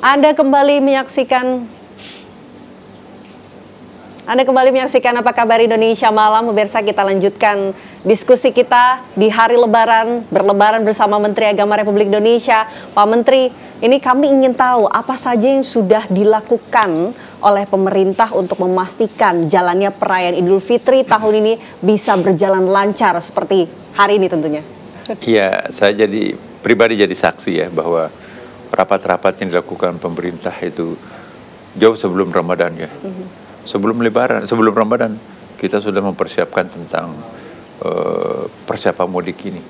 Anda kembali menyaksikan Apa Kabar Indonesia Malam. Pemirsa, kita lanjutkan diskusi kita di hari Lebaran, berlebaran bersama Menteri Agama Republik Indonesia. Pak Menteri, ini kami ingin tahu apa saja yang sudah dilakukan oleh pemerintah untuk memastikan jalannya perayaan Idul Fitri tahun ini bisa berjalan lancar seperti hari ini tentunya. Iya, saya pribadi jadi saksi ya bahwa rapat-rapat yang dilakukan pemerintah itu jauh sebelum Ramadan ya. Sebelum Lebaran, sebelum Ramadan kita sudah mempersiapkan tentang persiapan mudik ini.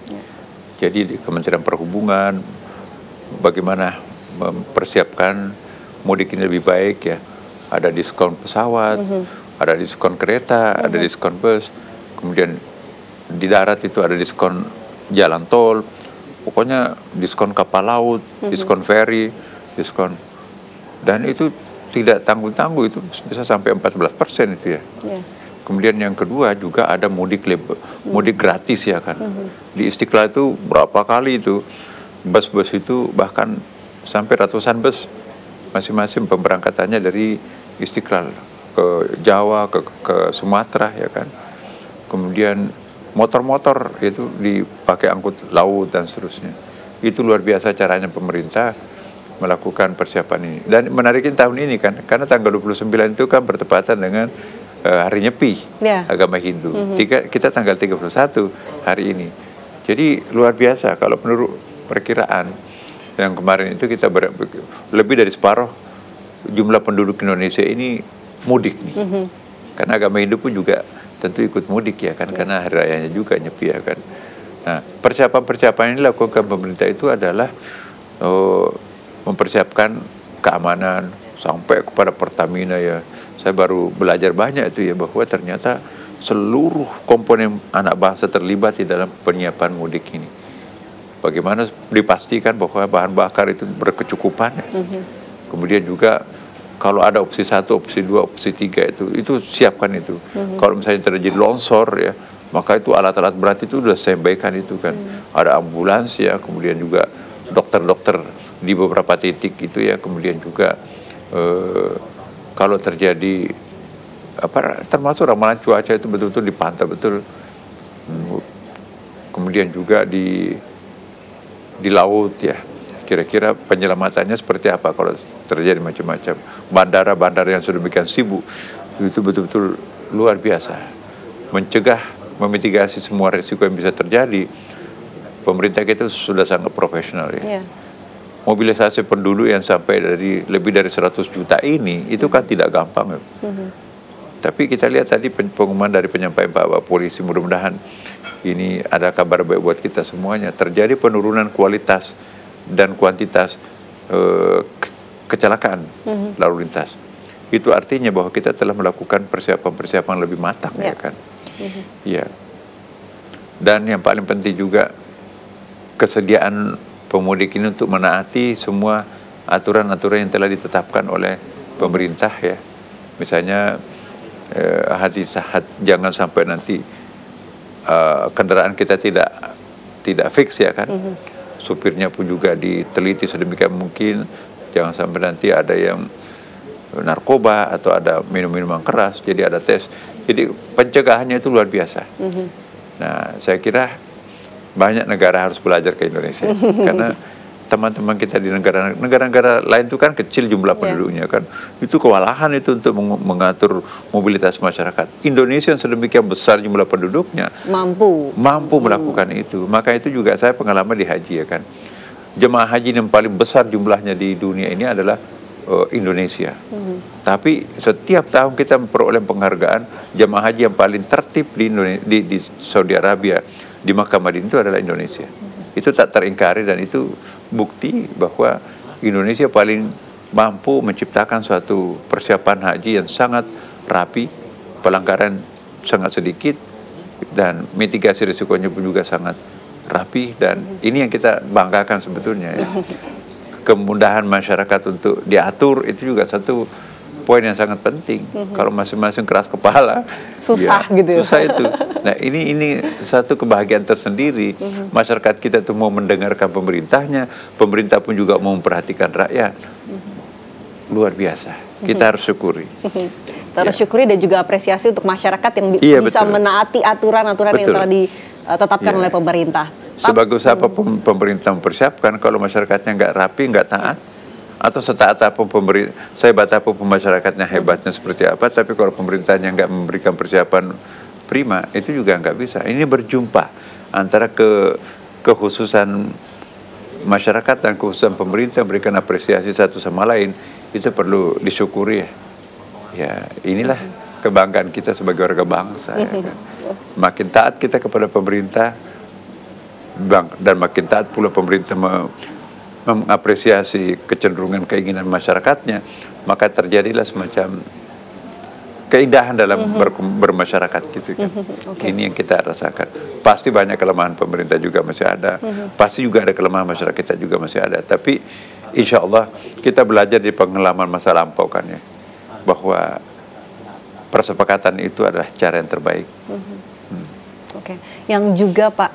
Jadi di Kementerian Perhubungan bagaimana mempersiapkan mudik ini lebih baik ya. Ada diskon pesawat, ada diskon kereta, ada diskon bus, kemudian di darat itu ada diskon jalan tol, pokoknya diskon kapal laut, diskon ferry, diskon, dan itu tidak tanggung-tanggung, itu bisa sampai 14% itu ya. Kemudian yang kedua juga ada mudik gratis ya kan. Di Istiqlal itu berapa kali itu bus-bus itu bahkan sampai ratusan bus masing-masing pemberangkatannya dari Istiqlal ke Jawa, ke Sumatera ya kan. Kemudian motor-motor itu dipakai angkut laut dan seterusnya. Itu luar biasa caranya pemerintah melakukan persiapan ini. Dan menariknya tahun ini kan, karena tanggal 29 itu kan bertepatan dengan hari Nyepi agama Hindu. Kita tanggal 31 hari ini. Jadi luar biasa kalau menurut perkiraan yang kemarin itu kita lebih dari separuh jumlah penduduk Indonesia ini mudik nih. Karena agama Hindu pun juga tentu ikut mudik ya kan, karena hari rayanya juga Nyepi ya kan. Nah, persiapan-persiapan yang dilakukan pemerintah itu adalah mempersiapkan keamanan sampai kepada Pertamina ya. Saya baru belajar banyak itu ya, bahwa ternyata seluruh komponen anak bangsa terlibat di dalam penyiapan mudik ini. Bagaimana dipastikan bahwa bahan bakar itu berkecukupan ya. Kemudian juga kalau ada opsi 1, opsi 2, opsi 3 itu siapkan itu. Kalau misalnya terjadi longsor ya, maka itu alat-alat berat itu sudah sampaikan itu kan. Ada ambulans ya, kemudian juga dokter-dokter di beberapa titik itu ya, kemudian juga kalau terjadi termasuk ramalan cuaca itu betul-betul dipantau betul. Kemudian juga di laut ya. Kira-kira penyelamatannya seperti apa kalau terjadi macam-macam. Bandara-bandara yang sudah demikian sibuk, itu betul-betul luar biasa. Mencegah, memitigasi semua risiko yang bisa terjadi. Pemerintah kita sudah sangat profesional ya. Mobilisasi penduduk yang sampai lebih dari 100 juta ini, itu kan tidak gampang ya. Tapi kita lihat tadi pengumuman dari penyampaian Pak Polisi, mudah-mudahan ini ada kabar baik buat kita semuanya. Terjadi penurunan kualitas dan kuantitas kecelakaan lalu lintas. Itu artinya bahwa kita telah melakukan persiapan-persiapan lebih matang ya kan. Iya. Dan yang paling penting juga kesediaan pemudik ini untuk menaati semua aturan-aturan yang telah ditetapkan oleh pemerintah ya. Misalnya jangan sampai nanti kendaraan kita tidak fix ya kan. Supirnya pun juga diteliti sedemikian mungkin, jangan sampai nanti ada yang narkoba atau ada minum-minuman keras, jadi ada tes. Jadi pencegahannya itu luar biasa. Nah, saya kira banyak negara harus belajar ke Indonesia karena teman-teman kita di negara-negara lain itu kan kecil jumlah penduduknya kan, itu kewalahan itu untuk mengatur mobilitas masyarakat. Indonesia yang sedemikian besar jumlah penduduknya mampu melakukan itu. Maka itu juga saya pengalaman di haji ya kan. Jemaah haji yang paling besar jumlahnya di dunia ini adalah Indonesia. Tapi setiap tahun kita memperoleh penghargaan jemaah haji yang paling tertib di Saudi Arabia, di Makkah Madinah itu adalah Indonesia. Itu tak teringkari dan itu bukti bahwa Indonesia paling mampu menciptakan suatu persiapan haji yang sangat rapi, pelanggaran sangat sedikit, dan mitigasi risikonya pun juga sangat rapi, dan ini yang kita banggakan sebetulnya ya. Kemudahan masyarakat untuk diatur itu juga satu poin yang sangat penting. Kalau masing-masing keras kepala, susah ya, gitu. Susah itu. Nah ini satu kebahagiaan tersendiri. Masyarakat kita tuh mau mendengarkan pemerintahnya, pemerintah pun juga mau memperhatikan rakyat. luar biasa. Kita harus syukuri. Terus syukuri dan juga apresiasi untuk masyarakat yang bisa betul. menaati aturan-aturan yang telah ditetapkan oleh pemerintah. Sebagus apapun pemerintah mempersiapkan, kalau masyarakatnya nggak rapi, nggak taat, atau setaat apapun saya apapun masyarakatnya hebatnya seperti apa, tapi kalau pemerintahnya nggak memberikan persiapan prima, itu juga nggak bisa. Ini berjumpa antara kekhususan masyarakat dan kekhususan pemerintah memberikan apresiasi satu sama lain, itu perlu disyukuri ya. Ya, inilah kebanggaan kita sebagai warga bangsa. Ya kan? Makin taat kita kepada pemerintah, dan makin taat pula pemerintah mengapresiasi kecenderungan keinginan masyarakatnya, maka terjadilah semacam keindahan dalam bermasyarakat gitu kan. Ini yang kita rasakan. Pasti banyak kelemahan pemerintah juga masih ada. Pasti juga ada kelemahan masyarakat kita juga masih ada. Tapi insya Allah kita belajar di pengalaman masa lampau kan ya, bahwa persepakatan itu adalah cara yang terbaik. Yang juga Pak,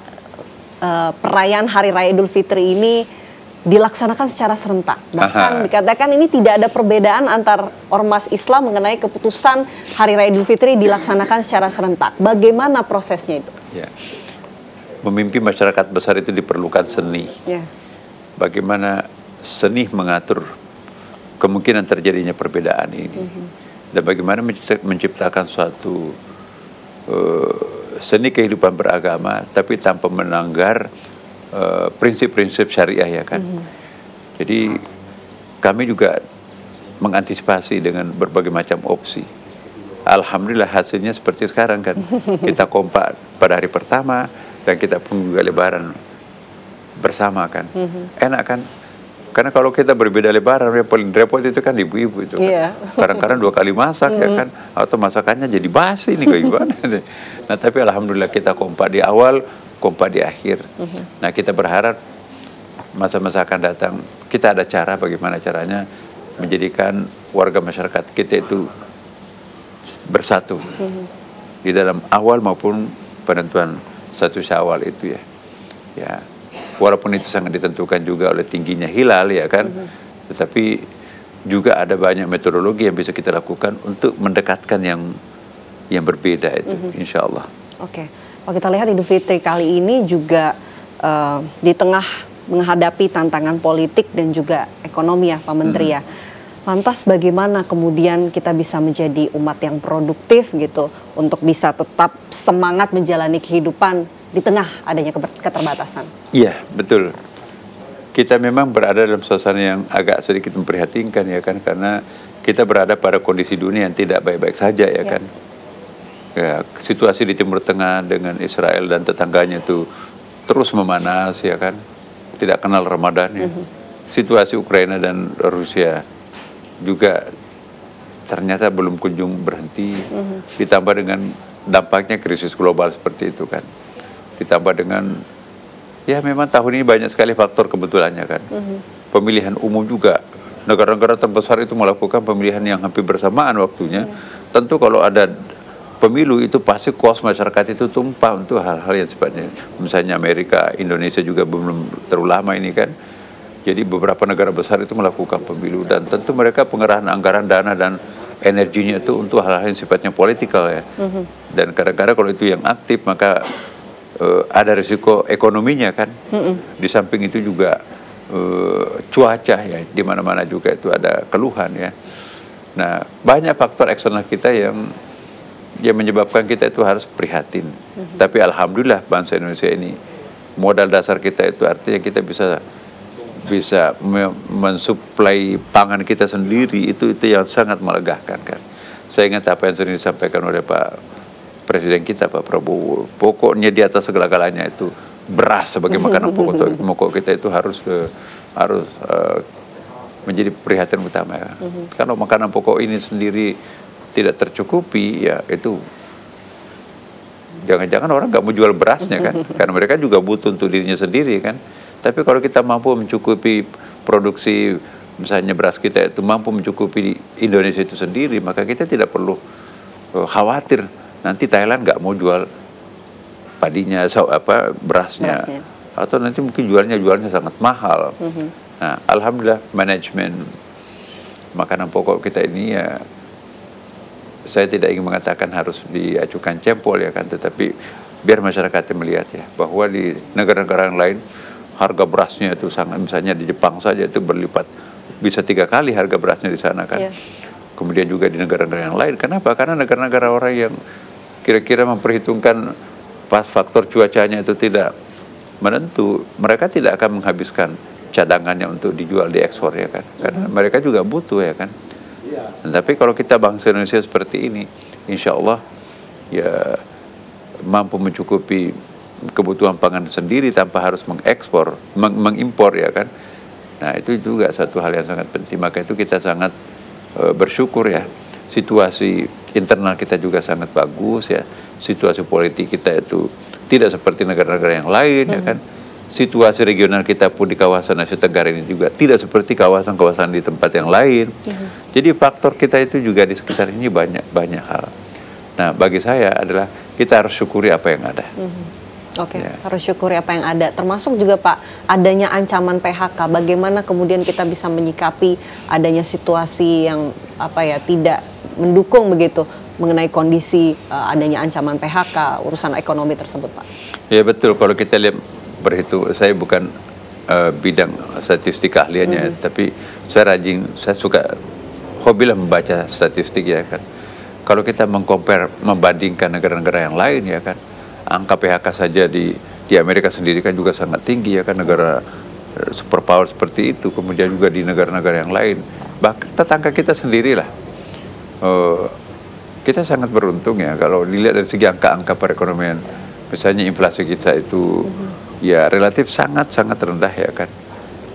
perayaan Hari Raya Idul Fitri ini dilaksanakan secara serentak. Bahkan dikatakan ini tidak ada perbedaan antar ormas Islam mengenai keputusan Hari Raya Idul Fitri dilaksanakan secara serentak. Bagaimana prosesnya itu? Ya. Memimpin masyarakat besar itu diperlukan seni. Ya. Bagaimana seni mengatur kemungkinan terjadinya perbedaan ini. Dan bagaimana menciptakan suatu seni kehidupan beragama tapi tanpa melanggar prinsip-prinsip syariah ya kan. Jadi kami juga mengantisipasi dengan berbagai macam opsi. Alhamdulillah hasilnya seperti sekarang kan. Kita kompak pada hari pertama dan kita pun juga lebaran bersama kan. Enak kan? Karena kalau kita berbeda lebaran, yang paling repot itu kan ibu-ibu itu kan. Kadang-kadang 2 kali masak ya kan, atau masakannya jadi basi nih gimana. Nah tapi alhamdulillah kita kompak di awal, kompak di akhir. Nah kita berharap masa-masa akan datang kita ada cara bagaimana caranya menjadikan warga masyarakat kita itu bersatu di dalam awal maupun penentuan 1 Syawal itu ya. Ya. Walaupun itu sangat ditentukan juga oleh tingginya hilal ya kan, tetapi juga ada banyak metodologi yang bisa kita lakukan untuk mendekatkan yang berbeda itu, insya Allah. Kalau kita lihat Idul Fitri kali ini juga di tengah menghadapi tantangan politik dan juga ekonomi ya Pak Menteri ya. Lantas bagaimana kemudian kita bisa menjadi umat yang produktif gitu untuk bisa tetap semangat menjalani kehidupan di tengah adanya keterbatasan? Iya, betul. Kita memang berada dalam suasana yang agak sedikit memprihatinkan ya kan, karena kita berada pada kondisi dunia yang tidak baik-baik saja ya kan. Ya, situasi di Timur Tengah dengan Israel dan tetangganya itu terus memanas ya kan, tidak kenal Ramadan ya. Situasi Ukraina dan Rusia juga ternyata belum kunjung berhenti, ditambah dengan dampaknya krisis global seperti itu kan. Ditambah dengan ya memang tahun ini banyak sekali faktor kebetulannya kan. Pemilihan umum juga, negara-negara terbesar itu melakukan pemilihan yang hampir bersamaan waktunya. Tentu kalau ada pemilu itu pasti kos masyarakat itu tumpah untuk hal-hal yang sifatnya, misalnya Amerika, Indonesia juga belum terlalu lama ini kan. Jadi beberapa negara besar itu melakukan pemilu dan tentu mereka pengerahan anggaran dana dan energinya itu untuk hal-hal yang sifatnya politikal ya. Dan kadang-kadang kalau itu yang aktif maka ada risiko ekonominya kan. Di samping itu juga cuaca ya, di mana-mana juga itu ada keluhan ya. Nah banyak faktor eksternal kita yang menyebabkan kita itu harus prihatin. Tapi alhamdulillah bangsa Indonesia ini modal dasar kita itu artinya kita bisa mensuplai pangan kita sendiri, itu yang sangat melegakan kan. Saya ingat apa yang sering disampaikan oleh Pak Presiden kita Pak Prabowo, pokoknya di atas segala-galanya itu beras sebagai makanan pokok kita itu harus menjadi perhatian utama ya. Kalau makanan pokok ini sendiri tidak tercukupi ya itu jangan-jangan orang nggak mau jual berasnya kan, karena mereka juga butuh untuk dirinya sendiri kan. Tapi kalau kita mampu mencukupi produksi, misalnya beras kita itu mampu mencukupi Indonesia itu sendiri, maka kita tidak perlu khawatir nanti Thailand nggak mau jual padinya, berasnya, atau nanti mungkin jualnya sangat mahal. Nah, alhamdulillah manajemen makanan pokok kita ini ya, saya tidak ingin mengatakan harus diajukan jempol ya kan, tetapi biar masyarakat melihat ya bahwa di negara-negara yang lain harga berasnya itu sangat, misalnya di Jepang saja itu berlipat, bisa 3 kali harga berasnya di sana kan. Kemudian juga di negara-negara yang lain. Kenapa? Karena negara-negara orang yang kira-kira memperhitungkan pas faktor cuacanya itu tidak menentu, mereka tidak akan menghabiskan cadangannya untuk dijual, diekspor ya kan, karena mereka juga butuh ya kan. Tapi kalau kita bangsa Indonesia seperti ini, insya Allah ya mampu mencukupi kebutuhan pangan sendiri tanpa harus mengekspor, mengimpor ya kan. Nah itu juga satu hal yang sangat penting. Maka itu kita sangat bersyukur ya, situasi internal kita juga sangat bagus ya, situasi politik kita itu tidak seperti negara-negara yang lain ya kan. Situasi regional kita pun di kawasan Asia Tenggara ini juga tidak seperti kawasan-kawasan di tempat yang lain. Jadi faktor kita itu juga di sekitar ini banyak hal. Nah bagi saya adalah kita harus syukuri apa yang ada. Harus syukuri apa yang ada. Termasuk juga Pak, adanya ancaman PHK. Bagaimana kemudian kita bisa menyikapi adanya situasi yang tidak mendukung begitu mengenai kondisi adanya ancaman PHK, urusan ekonomi tersebut Pak? Ya betul, kalau kita lihat berhitung, saya bukan bidang statistik ahlinya, tapi saya suka hobilah membaca statistik ya kan. Kalau kita membandingkan negara-negara yang lain ya kan, angka PHK saja di Amerika sendiri kan juga sangat tinggi ya kan, negara superpower seperti itu. Kemudian juga di negara-negara yang lain, bahkan tetangga kita sendirilah, kita sangat beruntung ya kalau dilihat dari segi angka-angka perekonomian. Misalnya inflasi kita itu ya relatif sangat rendah ya kan.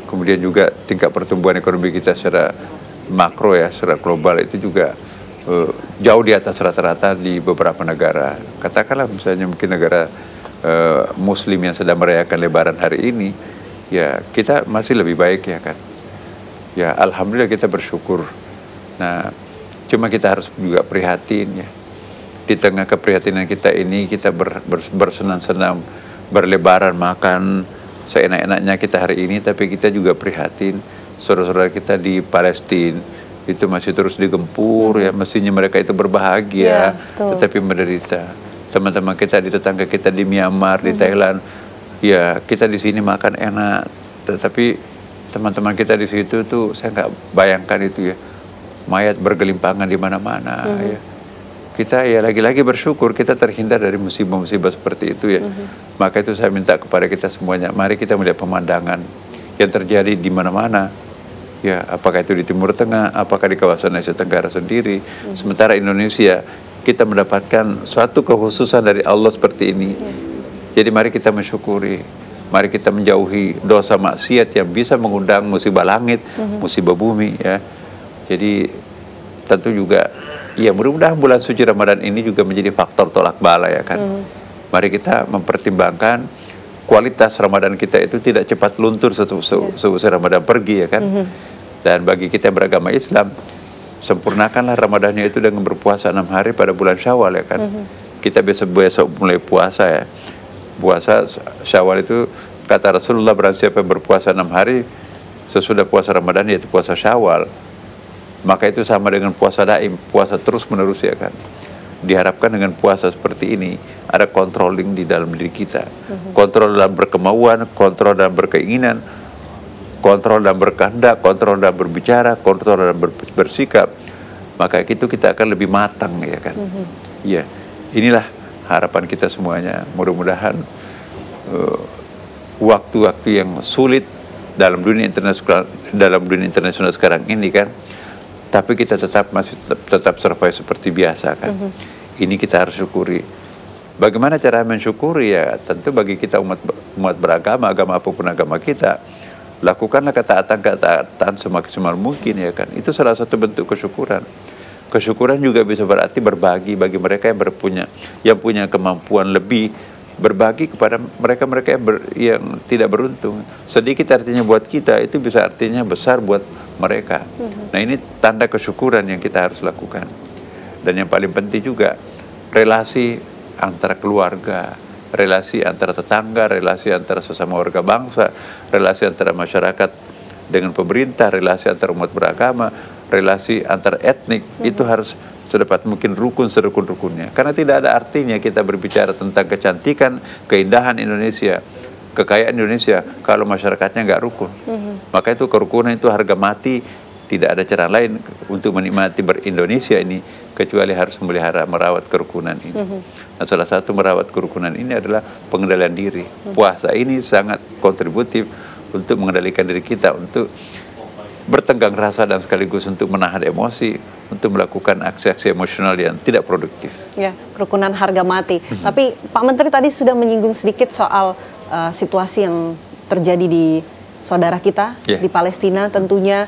Kemudian juga tingkat pertumbuhan ekonomi kita secara makro ya, secara global itu juga jauh di atas rata-rata di beberapa negara. Katakanlah misalnya mungkin negara Muslim yang sedang merayakan Lebaran hari ini, ya kita masih lebih baik ya kan. Ya alhamdulillah kita bersyukur. Nah cuma kita harus juga prihatin ya. Di tengah keprihatinan kita ini, kita bersenang-senang, berlebaran, makan seenak-enaknya kita hari ini, tapi kita juga prihatin saudara-saudara kita di Palestina itu masih terus digempur ya, mestinya mereka itu berbahagia, tetapi menderita. Teman-teman kita di tetangga kita di Myanmar, di Thailand, ya kita di sini makan enak, tetapi teman-teman kita di situ tuh saya nggak bayangkan itu ya, mayat bergelimpangan di mana-mana ya. Kita ya lagi-lagi bersyukur kita terhindar dari musibah-musibah seperti itu ya. Maka itu saya minta kepada kita semuanya, mari kita melihat pemandangan yang terjadi di mana-mana. Ya, apakah itu di Timur Tengah, apakah di kawasan Asia Tenggara sendiri. Sementara Indonesia kita mendapatkan suatu kekhususan dari Allah seperti ini. Jadi mari kita mensyukuri, mari kita menjauhi dosa maksiat yang bisa mengundang musibah langit, musibah bumi ya. Jadi tentu juga ya mudah-mudahan bulan suci Ramadan ini juga menjadi faktor tolak bala ya kan. Mari kita mempertimbangkan kualitas Ramadan kita itu tidak cepat luntur seusai Ramadan pergi ya kan. Dan bagi kita yang beragama Islam, sempurnakanlah Ramadannya itu dengan berpuasa 6 hari pada bulan Syawal ya kan. Kita besok mulai puasa ya. Puasa Syawal itu kata Rasulullah, barang siapa yang berpuasa 6 hari sesudah puasa Ramadan, yaitu puasa Syawal, maka itu sama dengan puasa daim, puasa terus menerus ya kan. Diharapkan dengan puasa seperti ini ada controlling di dalam diri kita, kontrol dalam berkemauan, kontrol dalam berkeinginan, kontrol dalam berkehendak, kontrol dalam berbicara, kontrol dalam bersikap. Maka itu kita akan lebih matang ya kan. Ya, inilah harapan kita semuanya. Mudah-mudahan waktu-waktu yang sulit dalam dunia internasional sekarang ini kan, tapi kita tetap survive seperti biasa kan. Ini kita harus syukuri. Bagaimana cara mensyukuri ya? Tentu bagi kita umat beragama, agama apapun agama kita, lakukanlah ketaatan semaksimal mungkin ya kan. Itu salah satu bentuk kesyukuran. Kesyukuran juga bisa berarti berbagi bagi mereka yang punya kemampuan lebih, berbagi kepada mereka yang tidak beruntung. Sedikit artinya buat kita, itu bisa artinya besar buat mereka. Nah ini tanda kesyukuran yang kita harus lakukan. Dan yang paling penting juga relasi antara keluarga, relasi antara tetangga, relasi antara sesama warga bangsa, relasi antara masyarakat dengan pemerintah, relasi antara umat beragama, relasi antar etnik itu harus sedapat mungkin rukun serukun-rukunnya. Karena tidak ada artinya kita berbicara tentang kecantikan, keindahan Indonesia, kekayaan Indonesia kalau masyarakatnya nggak rukun. Maka itu kerukunan itu harga mati, tidak ada cara lain untuk menikmati ber-Indonesia ini kecuali harus memelihara, merawat kerukunan ini. Nah, salah satu merawat kerukunan ini adalah pengendalian diri. Puasa ini sangat kontributif untuk mengendalikan diri kita, untuk bertenggang rasa dan sekaligus untuk menahan emosi, untuk melakukan aksi-aksi emosional yang tidak produktif. Ya, kerukunan harga mati. Tapi Pak Menteri tadi sudah menyinggung sedikit soal situasi yang terjadi di saudara kita di Palestina. Tentunya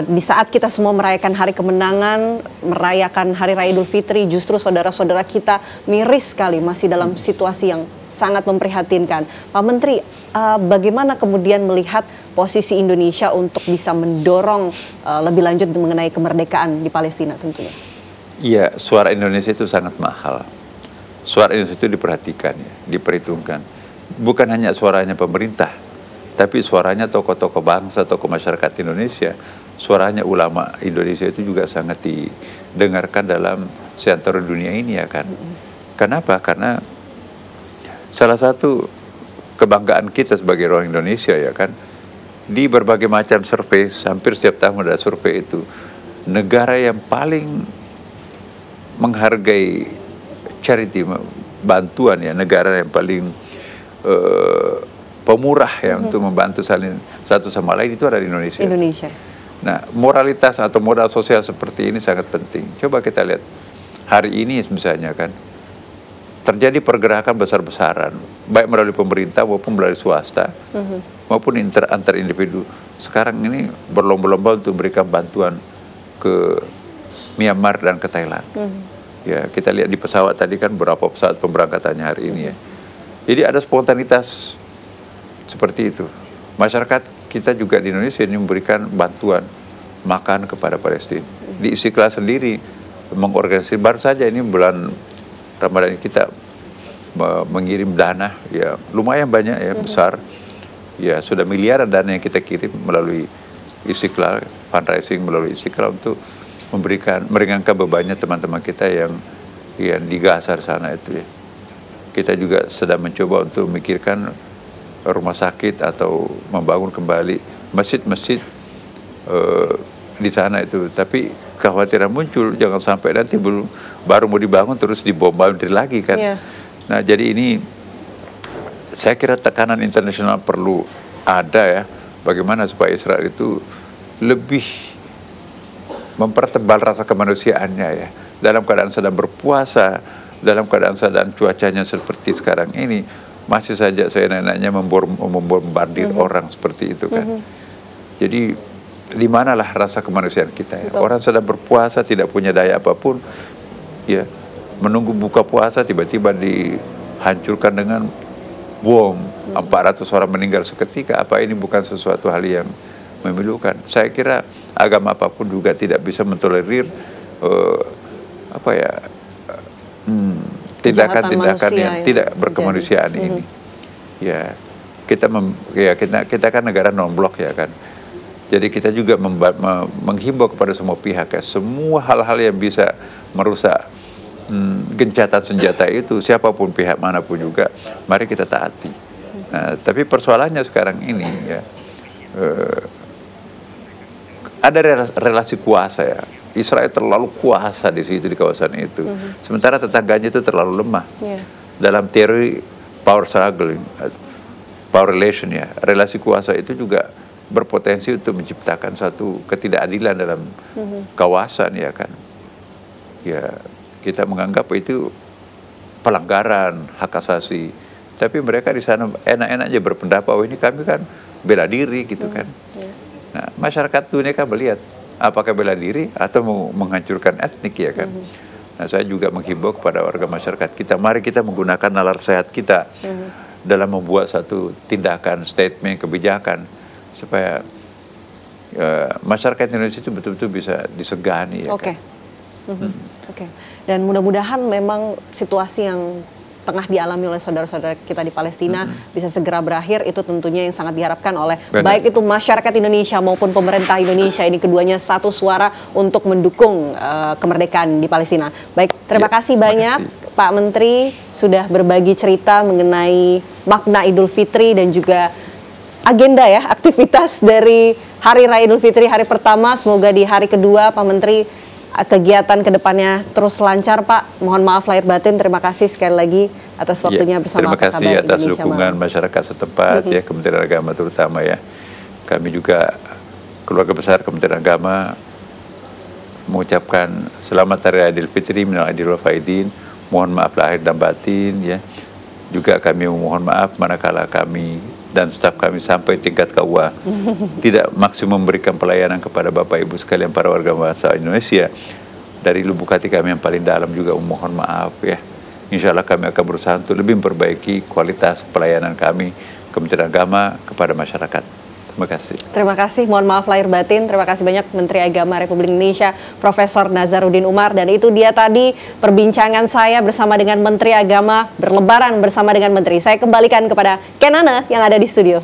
di saat kita semua merayakan hari kemenangan, merayakan Hari Raya Idul Fitri, justru saudara-saudara kita miris sekali masih dalam situasi yang sangat memprihatinkan. Pak Menteri, bagaimana kemudian melihat posisi Indonesia untuk bisa mendorong lebih lanjut mengenai kemerdekaan di Palestina tentunya? Iya, suara Indonesia itu sangat mahal. Suara Indonesia itu diperhatikan, ya, diperhitungkan. Bukan hanya suaranya pemerintah, tapi suaranya tokoh-tokoh bangsa, tokoh masyarakat Indonesia, suaranya ulama Indonesia itu juga sangat didengarkan dalam seantero dunia ini, ya kan. Kenapa? Karena salah satu kebanggaan kita sebagai orang Indonesia, ya kan, di berbagai macam survei, hampir setiap tahun ada survei itu, negara yang paling menghargai charity, bantuan, ya, negara yang paling pemurah, ya, untuk membantu saling satu sama lain itu ada di Indonesia. Nah, moralitas atau modal sosial seperti ini sangat penting. Coba kita lihat hari ini misalnya, kan, terjadi pergerakan besar-besaran, baik melalui pemerintah maupun melalui swasta, maupun antar individu. Sekarang ini berlomba-lomba untuk memberikan bantuan ke Myanmar dan ke Thailand. Ya, kita lihat di pesawat tadi kan berapa pesawat pemberangkatannya hari ini, ya. Jadi ada spontanitas seperti itu. Masyarakat kita juga di Indonesia ini memberikan bantuan makan kepada Palestina. Di Istiqlal sendiri mengorganisasi, baru saja ini bulan Ramadan kita mengirim dana, ya, lumayan banyak, ya, besar, ya, sudah miliaran dana yang kita kirim melalui Istiqlal, fundraising melalui Istiqlal untuk meringankan bebannya teman-teman kita yang di Gaza sana itu, ya. Kita juga sedang mencoba untuk memikirkan rumah sakit atau membangun kembali masjid-masjid di sana itu. Tapi kekhawatiran muncul, jangan sampai nanti baru mau dibangun terus dibombardir lagi, kan. Nah, jadi ini saya kira tekanan internasional perlu ada, ya, bagaimana supaya Israel itu lebih mempertebal rasa kemanusiaannya, ya, dalam keadaan sedang berpuasa, dalam keadaan sedang cuacanya seperti sekarang ini, masih saja saya neneknya membombardir orang seperti itu, kan. Jadi di manalah rasa kemanusiaan kita, ya? Orang sedang berpuasa tidak punya daya apapun, ya, menunggu buka puasa tiba-tiba dihancurkan dengan bom, 400 orang meninggal seketika. Apa ini bukan sesuatu hal yang memilukan? Saya kira agama apapun juga tidak bisa mentolerir tindakan-tindakan yang tidak berkemanusiaan ini. Ya, kita kan negara non-blok, ya kan. Jadi kita juga menghimbau kepada semua pihak, ya, semua hal-hal yang bisa merusak gencatan senjata itu, siapapun pihak manapun juga, mari kita taati. Nah, tapi persoalannya sekarang ini, ya, ada relasi kuasa, ya. Israel terlalu kuasa di situ, di kawasan itu. Sementara tetangganya itu terlalu lemah. Dalam teori power struggle, power relation, ya, relasi kuasa itu juga berpotensi untuk menciptakan satu ketidakadilan dalam kawasan, ya kan. Ya, kita menganggap itu pelanggaran hak asasi, tapi mereka di sana enak-enak aja berpendapat, oh ini kami kan bela diri, gitu, kan. Nah, masyarakat dunia kan melihat apakah bela diri atau mau menghancurkan etnik, ya kan. Nah, saya juga menghimbau kepada warga masyarakat kita, mari kita menggunakan nalar sehat kita dalam membuat satu tindakan, statement, kebijakan, supaya masyarakat Indonesia itu betul-betul bisa disegani, ya kan. Dan mudah-mudahan memang situasi yang tengah dialami oleh saudara-saudara kita di Palestina bisa segera berakhir, itu tentunya yang sangat diharapkan oleh baik itu masyarakat Indonesia maupun pemerintah Indonesia. Ini keduanya satu suara untuk mendukung kemerdekaan di Palestina. Baik, terima kasih banyak Pak Menteri sudah berbagi cerita mengenai makna Idul Fitri dan juga agenda ya, aktivitas dari Hari Raya Idul Fitri hari pertama. Semoga di hari kedua Pak Menteri kegiatan kedepannya terus lancar Pak. Mohon maaf lahir batin, terima kasih sekali lagi atas waktunya bersama Apa Kabar Indonesia. Terima kasih atas dukungan masyarakat setempat ya, Kementerian Agama terutama ya. Kami juga keluarga besar Kementerian Agama mengucapkan selamat Hari Raya Idul Fitri, minal aidin wal faizin. Mohon maaf lahir dan batin ya. Juga kami memohon maaf manakala kami dan staf kami sampai tingkat KUA tidak maksimum memberikan pelayanan kepada Bapak Ibu sekalian para warga bangsa Indonesia. Dari lubuk hati kami yang paling dalam juga memohon maaf ya. Insya Allah kami akan berusaha untuk lebih memperbaiki kualitas pelayanan kami Kementerian Agama kepada masyarakat. Terima kasih. Terima kasih, mohon maaf lahir batin. Terima kasih banyak Menteri Agama Republik Indonesia Profesor Nazarudin Umar. Dan itu dia tadi perbincangan saya bersama dengan Menteri Agama berlebaran bersama dengan Menteri. Saya kembalikan kepada Kenana yang ada di studio.